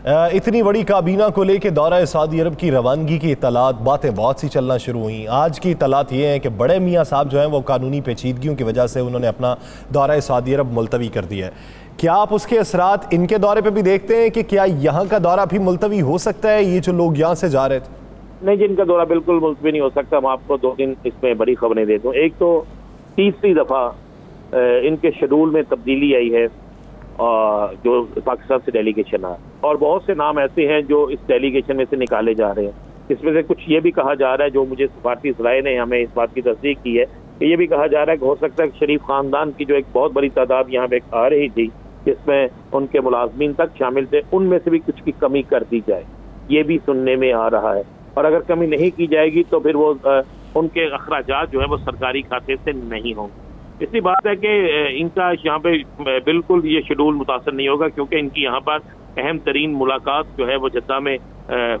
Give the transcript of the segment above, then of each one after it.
इतनी बड़ी काबीना को लेकर दौरा सऊदी अरब की रवानगी की इत्तलात बातें बहुत सी चलना शुरू हुई। आज की इत्तलात ये हैं कि बड़े मियाँ साहब जो हैं वो कानूनी पेचीदगियों की वजह से उन्होंने अपना दौरा सऊदी अरब मुलतवी कर दिया है। क्या आप उसके असरात इनके दौरे पे भी देखते हैं कि क्या यहाँ का दौरा भी मुलतवी हो सकता है, ये जो लोग यहाँ से जा रहे थे? नहीं, जिनका दौरा बिल्कुल मुलतवी नहीं हो सकता। मैं आपको 2 दिन इसमें बड़ी खबरें देता हूँ। एक तो तीसरी दफ़ा इनके शेड्यूल में तब्दीली आई है जो पाकिस्तान से डेलीगेशन आया, और बहुत से नाम ऐसे हैं जो इस डेलीगेशन में से निकाले जा रहे हैं। इसमें से कुछ ये भी कहा जा रहा है, जो मुझे सफारती ज़राए ने हमें इस बात की तस्दीक की है कि ये भी कहा जा रहा है कि हो सकता है कि शरीफ खानदान की जो एक बहुत बड़ी तादाद यहाँ पे आ रही थी, जिसमें उनके मुलाजमीन तक शामिल थे, उनमें से भी कुछ की कमी कर दी जाए। ये भी सुनने में आ रहा है, और अगर कमी नहीं की जाएगी तो फिर वो उनके अखराजात जो है वो सरकारी खाते से नहीं होंगे। इसी बात है कि इनका यहाँ पे बिल्कुल ये शेड्यूल मुतासर नहीं होगा, क्योंकि इनकी यहाँ पर अहम तरीन मुलाकात जो है वो जद्दा में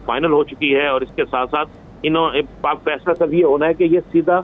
फाइनल हो चुकी है। और इसके साथ साथ इन्होंने पाक फैसला तब ये होना है कि ये सीधा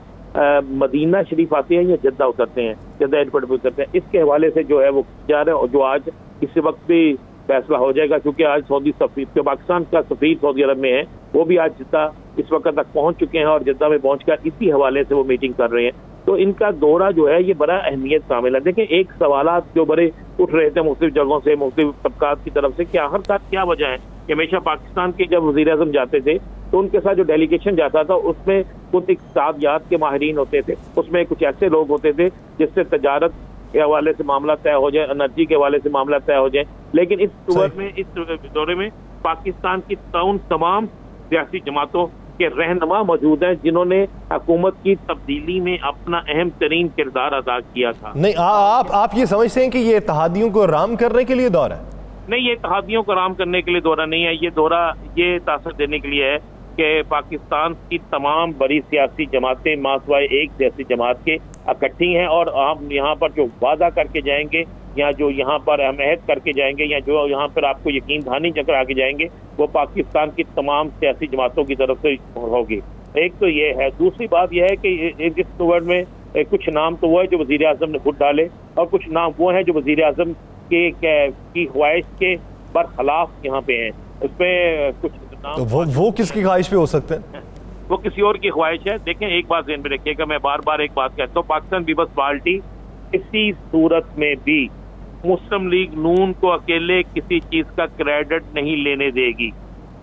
मदीना शरीफ आते हैं या जद्दा उतरते हैं, जद्दा एयरपोर्ट पर उतरते हैं। इसके हवाले से जो है वो जा रहे हैं, और जो आज इस वक्त भी फैसला हो जाएगा, क्योंकि आज सऊदी सफीर जो पाकिस्तान का सफीर सऊदी अरब में है वो भी आज जद्दा इस वक्त तक पहुंच चुके हैं, और जद्दा में पहुंचकर इसी हवाले से वो मीटिंग कर रहे हैं। तो इनका दौरा जो है ये बड़ा अहमियत शामिल है। देखिए, एक सवालात जो बड़े उठ रहे थे मुख्तलिफ जगहों से, मुख्तलिफ तबकात की तरफ से, कि आखिरकार क्या वजह है कि हमेशा पाकिस्तान के जब वज़ीर आज़म जाते थे तो उनके साथ जो डेलीगेशन जाता था उसमें कुछ इक़्तिसादियात के माहिरीन होते थे, उसमें कुछ ऐसे लोग होते थे जिससे तजारत के हवाले से मामला तय हो जाए, एनर्जी के हवाले से मामला तय हो जाए। लेकिन इस दौरे में पाकिस्तान की तमाम सियासी जमातों के रहनुमा मौजूद हैं, जिन्होंने हुकूमत की तब्दीली में अपना अहम तरीन किरदार अदा किया था। नहीं, आप ये समझते हैं कि ये इत्तेहादियों को राम करने के लिए दौरा है? नहीं, ये इत्तेहादियों को राम करने के लिए दौरा नहीं है। ये दौरा ये तासर देने के लिए है कि पाकिस्तान की तमाम बड़ी सियासी जमातें मासवाए एक जैसी जमात के इकट्ठी हैं, और आप यहाँ पर जो वादा करके जाएंगे या जो यहाँ पर अहद करके जाएंगे या जो यहाँ पर आपको यकीन दहानी चक्र आके जाएंगे, वो पाकिस्तान की तमाम सियासी जमातों की तरफ से होगी। एक तो ये है। दूसरी बात यह है कि इस टूर में कुछ नाम तो वो है जो वज़ीर आज़म ने खुद डाले, और कुछ नाम वो हैं जो वज़ीर आज़म की ख्वाहिश के बरखिलाफ यहाँ पे हैं। उसमें कुछ नाम तो वो किसकी ख्वाहिश पे हो सकते हैं? वो किसी और की ख्वाहिश है। देखें, एक बात ध्यान में रखिएगा, मैं बार बार एक बात कहता हूँ, पाकिस्तान पीपल्स पार्टी किसी सूरत में भी मुस्लिम लीग नून को अकेले किसी चीज का क्रेडिट नहीं लेने देगी।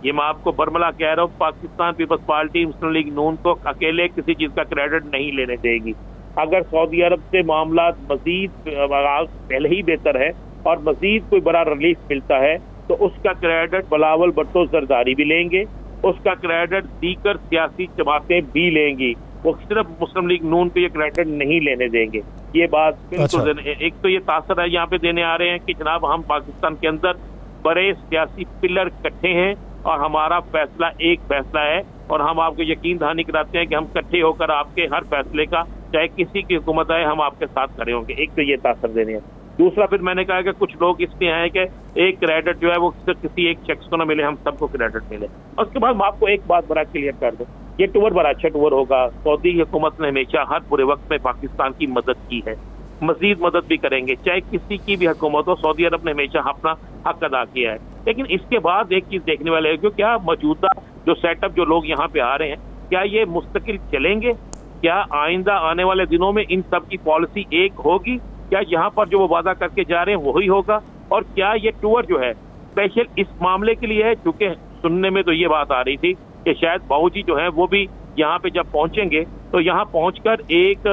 ये मैं आपको बरमला कह रहा हूँ, पाकिस्तान पीपल्स पार्टी मुस्लिम लीग नून को अकेले किसी चीज का क्रेडिट नहीं लेने देगी। अगर सऊदी अरब से मामला मजीद पहले ही बेहतर है और मजीद कोई बड़ा रिलीफ मिलता है, तो उसका क्रेडिट बिलावल भुट्टो जरदारी भी लेंगे, उसका क्रेडिट दीगर सियासी जमातें भी लेंगी। वो सिर्फ मुस्लिम लीग नून को ये क्रेडिट नहीं लेने देंगे। ये बात बिल्कुल एक तो ये तासर है यहाँ पे देने आ रहे हैं कि जनाब हम पाकिस्तान के अंदर बड़े सियासी पिलर इकट्ठे हैं और हमारा फैसला एक फैसला है, और हम आपको यकीन दहानी कराते हैं कि हम इकट्ठे होकर आपके हर फैसले का, चाहे किसी की हुकूमत आए, हम आपके साथ खड़े होंगे। एक तो ये तासर देने हैं। दूसरा, फिर मैंने कहा कि कुछ लोग इसलिए हैं कि एक क्रेडिट जो है वो सिर्फ किसी एक शख्स को ना मिले, हम सबको क्रेडिट मिले। और उसके बाद मैं आपको एक बात बड़ा क्लियर कर दूं, ये टूर बड़ा अच्छा टूर होगा। सऊदी हुकूमत ने हमेशा हर बुरे वक्त में पाकिस्तान की मदद की है, मजीद मदद भी करेंगे, चाहे किसी की भी हुकूमत हो। सऊदी अरब ने हमेशा अपना हक अदा किया है। लेकिन इसके बाद एक चीज देखने वाले है कि क्या मौजूदा जो सेटअप जो लोग यहाँ पे आ रहे हैं, क्या ये मुस्तकिल चलेंगे? क्या आइंदा आने वाले दिनों में इन सब की पॉलिसी एक होगी? क्या यहाँ पर जो वो वादा करके जा रहे हैं वही होगा? और क्या ये टूर जो है स्पेशल इस मामले के लिए है? क्योंकि सुनने में तो ये बात आ रही थी कि शायद बाबूजी जो है वो भी यहाँ पे जब पहुंचेंगे तो यहाँ पहुंचकर एक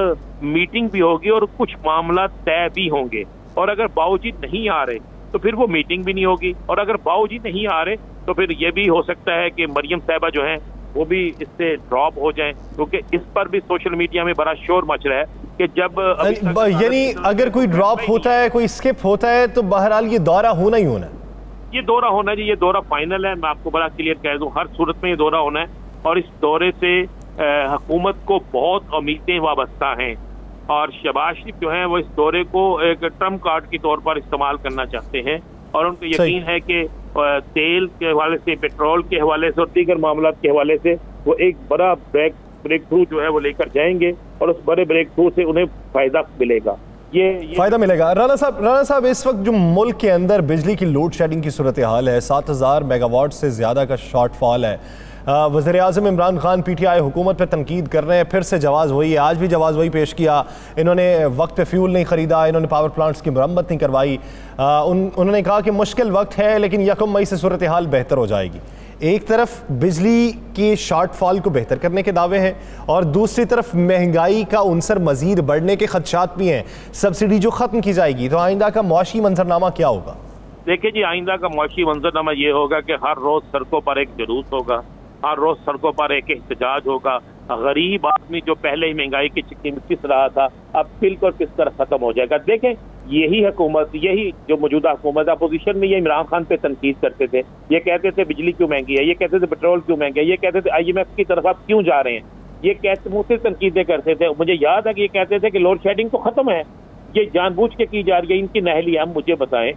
मीटिंग भी होगी और कुछ मामला तय भी होंगे। और अगर बाबूजी नहीं आ रहे तो फिर वो मीटिंग भी नहीं होगी, और अगर बाबूजी नहीं आ रहे तो फिर ये भी हो सकता है कि मरियम साहिबा जो है वो भी इससे ड्रॉप हो जाएं, क्योंकि इस पर भी सोशल मीडिया में बड़ा शोर मच रहा है कि जब यानी अगर कोई ड्रॉप होता है, कोई स्किप होता है, तो बहरहाल ये दौरा होना ही होना है। ये दौरा होना जी, ये दौरा फाइनल है। मैं आपको बड़ा क्लियर कह दूं, हर सूरत में ये दौरा होना है, और इस दौरे से हुकूमत को बहुत उम्मीदें वाबस्ता हैं, और शहबाज शरीफ जो है वो इस दौरे को एक ट्रम्प कार्ड के तौर पर इस्तेमाल करना चाहते हैं, और उनको यकीन है कि तेल के हवाले से, पेट्रोल के हवाले से और दीगर मामला के हवाले से वो एक बड़ा ब्रेक थ्रू जो है वो लेकर जाएंगे, और उस बड़े ब्रेक थ्रू से उन्हें फायदा मिलेगा। ये फायदा मिलेगा। राणा साहब, इस वक्त जो मुल्क के अंदर बिजली की लोड शेडिंग की सूरत हाल है, 7000 मेगावाट से ज़्यादा का शॉर्टफॉल है। वज़ीर-ए-आज़म इमरान खान PTI हुकूमत पर तनकीद कर रहे हैं, फिर से जवाज़ वही है, आज भी जवाज़ वही पेश किया। इन्होंने वक्त पे फ्यूल नहीं ख़रीदा, इन्होंने पावर प्लांट्स की मरम्मत नहीं करवाई। उन्होंने कहा कि मुश्किल वक्त है लेकिन 1 मई से सूरत हाल बेहतर हो जाएगी। एक तरफ बिजली के शॉर्टफॉल को बेहतर करने के दावे हैं और दूसरी तरफ महंगाई का उनसर मजीद बढ़ने के खदशात भी हैं, सब्सिडी जो ख़त्म की जाएगी। तो आइंदा का मुआशी मंजरनामा क्या होगा? देखिए जी, आइंदा का मुआशी मंजरनामा ये होगा कि हर रोज सड़कों पर एक जुलूस होगा, हर रोज सड़कों पर एक एहतजाज होगा। गरीब आदमी जो पहले ही महंगाई की चिक्की में पिस रहा था, अब बिल्कुल पिस कर खत्म हो जाएगा। देखें, यही हुकूमत, यही जो मौजूदा हुकूमत, अपोजिशन में ये इमरान खान पे तनकीद करते थे, ये कहते थे बिजली क्यों महंगी है, ये कहते थे पेट्रोल क्यों महंगा है, ये कहते थे IMF की तरफ आप क्यों जा रहे हैं, ये कहते मुझसे तनकीदें करते थे। मुझे याद है कि ये कहते थे कि लोड शेडिंग तो खत्म है, ये जानबूझ के की जा रही है, इनकी नहली हम मुझे बताएं।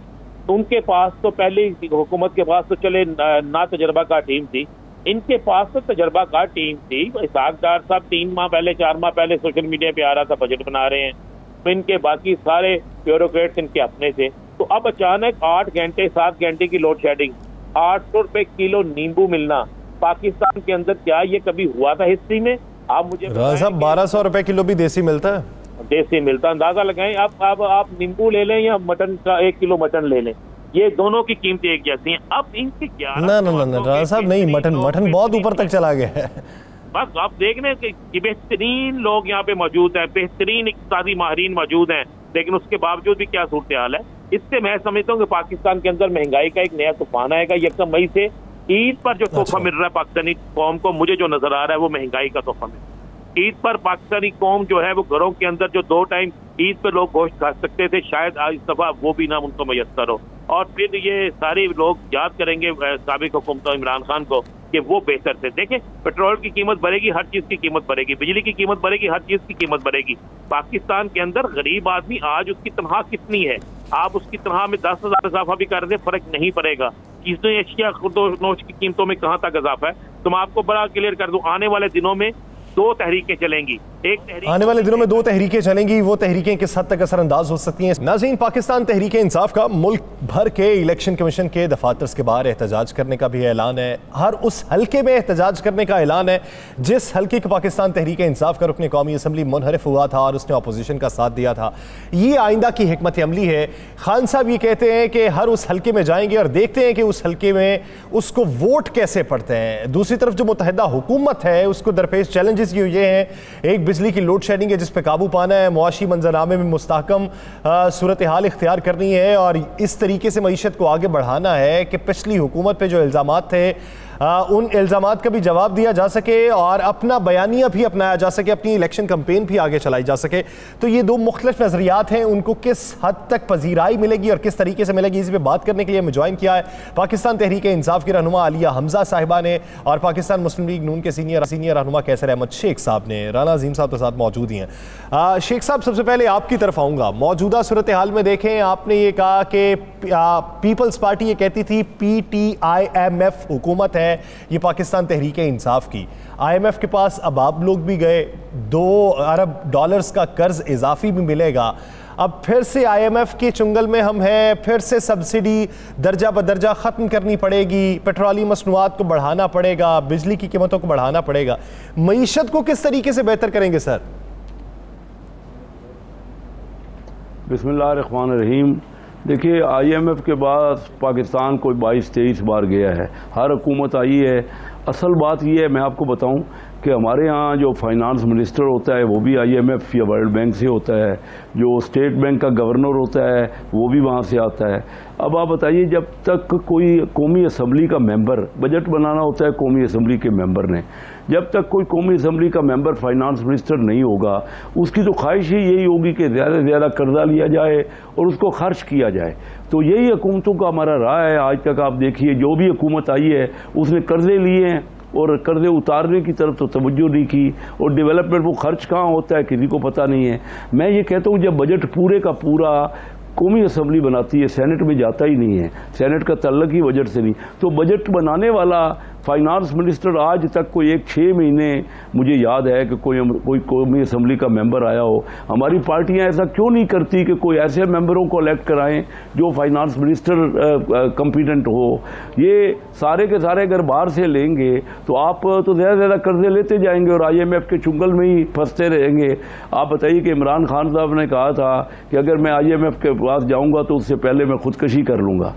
उनके पास तो पहले हुकूमत के पास तो चले ना तजर्बाकार टीम थी, इनके पास तो तजर्बाकार टीम थी। इसहाक डार साहब 3 माह पहले 4 माह पहले सोशल मीडिया पे आ रहा था बजट बना रहे हैं, तो इनके बाकी सारे ब्यूरोक्रेट्स इनके अपने थे। तो अब अचानक 8 घंटे 7 घंटे की लोड शेडिंग, 800 रुपए किलो नींबू मिलना पाकिस्तान के अंदर, क्या ये कभी हुआ था हिस्ट्री में? आप मुझे 1200 रुपए किलो भी देसी मिलता है, देसी मिलता, अंदाजा लगाएं। आप नींबू ले लें या मटन का 1 किलो मटन ले लें, ये दोनों की कीमतें एक जैसी हैं। अब इनके क्या ना राणा साहब नहीं, मटन बहुत ऊपर तक चला गया है। बस आप देख रहे हैं कि बेहतरीन लोग यहाँ पे मौजूद हैं, बेहतरीन इक़्तिसादी माहिरीन मौजूद हैं, लेकिन उसके बावजूद भी क्या सूरत हाल है। इससे मैं समझता हूँ कि पाकिस्तान के अंदर महंगाई का एक नया तूफान आएगा। 1 मई से ईद पर जो तोहफा मिल रहा है पाकिस्तानी कौम को, मुझे जो नजर आ रहा है वो महंगाई का तोहफा मिल रहा है। ईद पर पाकिस्तानी कौम जो है वो घरों के अंदर जो 2 टाइम ईद पर लोग गोश्त खा सकते थे, शायद आज इस दफा वो भी ना उनको मैसर हो, और फिर ये सारे लोग याद करेंगे साबिक हुकूमत इमरान खान को कि वो बेहतर थे। देखें, पेट्रोल की कीमत बढ़ेगी, हर चीज की कीमत बढ़ेगी, बिजली की कीमत बढ़ेगी, हर चीज की कीमत बढ़ेगी। पाकिस्तान के अंदर गरीब आदमी आज उसकी तनख्वाह कितनी है, आप उसकी तनख्वाह में 10,000 इजाफा भी कर दे, फर्क नहीं पड़ेगा। चीजें अशिया नोच की कीमतों में कहाँ तक इजाफा है, तो मैं आपको बड़ा क्लियर कर दूं, आने वाले दिनों में 2 तहरीकें चलेंगी। आने वाले दिनों में 2 तहरीकें चलेंगी, वो तहरीकें किस हद तक असरअंदाज हो सकती हैं? नाज़रीन, पाकिस्तान तहरीक इंसाफ का मुल्क भर के इलेक्शन कमीशन के दफातर के बाहर एहतजाज करने का भी ऐलान है। हर उस हल्के में एहतजाज करने का ऐलान है जिस हल्के का पाकिस्तान तहरीक इंसाफ का रुकन कौमी असम्बली मुनहरिफ हुआ था और उसने अपोजिशन का साथ दिया था। ये आइंदा की हिकमत अमली है। खान साहब ये कहते हैं कि हर उस हल्के में जाएंगे और देखते हैं कि उस हल्के में उसको वोट कैसे पड़ते हैं। दूसरी तरफ जो मुत्तहिदा हुकूमत है उसको दरपेश चैलेंजेस ये हैं, एक बिजली की लोड शेडिंग है जिस पर काबू पाना है, मुआशी मंजरनामे में मुस्तहकम सूरत हाल इख्तियार करनी है और इस तरीके से मईशत को आगे बढ़ाना है कि पिछली हुकूमत पे जो इल्ज़ामात थे उन इल्ज़ामात का भी जवाब दिया जा सके और अपना बयानिया भी अपनाया जा सके, अपनी इलेक्शन कैंपेन भी आगे चलाई जा सके। तो ये 2 मुख्तलिफ नज़रियात हैं, उनको किस हद तक पजीराई मिलेगी और किस तरीके से मिलेगी, इस पर बात करने के लिए हमें ज्वाइन किया है पाकिस्तान तहरीक इंसाफ की रहनुमा आलिया हमजा साहिबा ने और पाकिस्तान मुस्लिम लीग नून के सीनियर रहनुमा कैसर अहमद शेख साहब ने। राना अजीम साहब के साथ मौजूद ही हैं। शेख साहब, सबसे पहले आपकी तरफ आऊँगा। मौजूदा सूरत हाल में देखें, आपने ये कहा कि पीपल्स पार्टी ये कहती थी PTIMF हुकूमत है, ये पाकिस्तान तहरीक इंसाफ की। IMF के पास अब आप लोग भी गए, $2 अरब का कर्ज इजाफी भी मिलेगा। अब फिर से IMF के चुंगल में हम हैं, फिर से सब्सिडी दर्जा बदर्जा ख़त्म करनी पड़ेगी, पेट्रोलियम मसनूआत को बढ़ाना पड़ेगा, बिजली की कीमतों को बढ़ाना पड़ेगा। मईशत को किस तरीके से बेहतर करेंगे सर? बिस्मिल्लाहिर्रहमानिर्रहीम। देखिए, IMF के बाद पाकिस्तान कोई 22-23 बार गया है, हर हुकूमत आई है। असल बात यह है, मैं आपको बताऊं कि हमारे यहाँ जो फाइनेंस मिनिस्टर होता है वो भी IMF या वर्ल्ड बैंक से होता है, जो स्टेट बैंक का गवर्नर होता है वो भी वहाँ से आता है। अब आप बताइए, जब तक कोई कौमी असम्बली का मेंबर, बजट बनाना होता है कौमी असम्बली के मेंबर ने, जब तक कोई कौमी असम्बली का मेंबर फाइनेंस मिनिस्टर नहीं होगा, उसकी तो ख्वाहिश ही यही होगी कि ज़्यादा से ज़्यादा कर्जा लिया जाए और उसको खर्च किया जाए। तो यही हुकूमतों का हमारा राह है। आज तक आप देखिए, जो भी हुकूमत आई है उसने कर्जे लिए हैं और कर्जे उतारने की तरफ तो तवज्जो नहीं की, और डेवलपमेंट वो खर्च कहाँ होता है किसी को पता नहीं है। मैं ये कहता हूँ, जब बजट पूरे का पूरा कौमी असम्बली बनाती है, सेनेट में जाता ही नहीं है, सेनेट का तल्लक ही बजट से नहीं, तो बजट बनाने वाला फाइनेंस मिनिस्टर आज तक कोई 6 महीने मुझे याद है कि कोई कौमी असम्बली का मेंबर आया हो। हमारी पार्टियां ऐसा क्यों नहीं करती कि कोई ऐसे मेंबरों को इलेक्ट कराएं जो फाइनेंस मिनिस्टर कॉम्पिटेंट हो। ये सारे के सारे अगर बाहर से लेंगे तो आप तो ज़्यादा से ज़्यादा कर्जे लेते जाएंगे और IMF के चुंगल में ही फंसते रहेंगे। आप बताइए कि इमरान खान साहब ने कहा था कि अगर मैं IMF के पास जाऊंगा तो उससे पहले मैं खुदकशी कर लूंगा।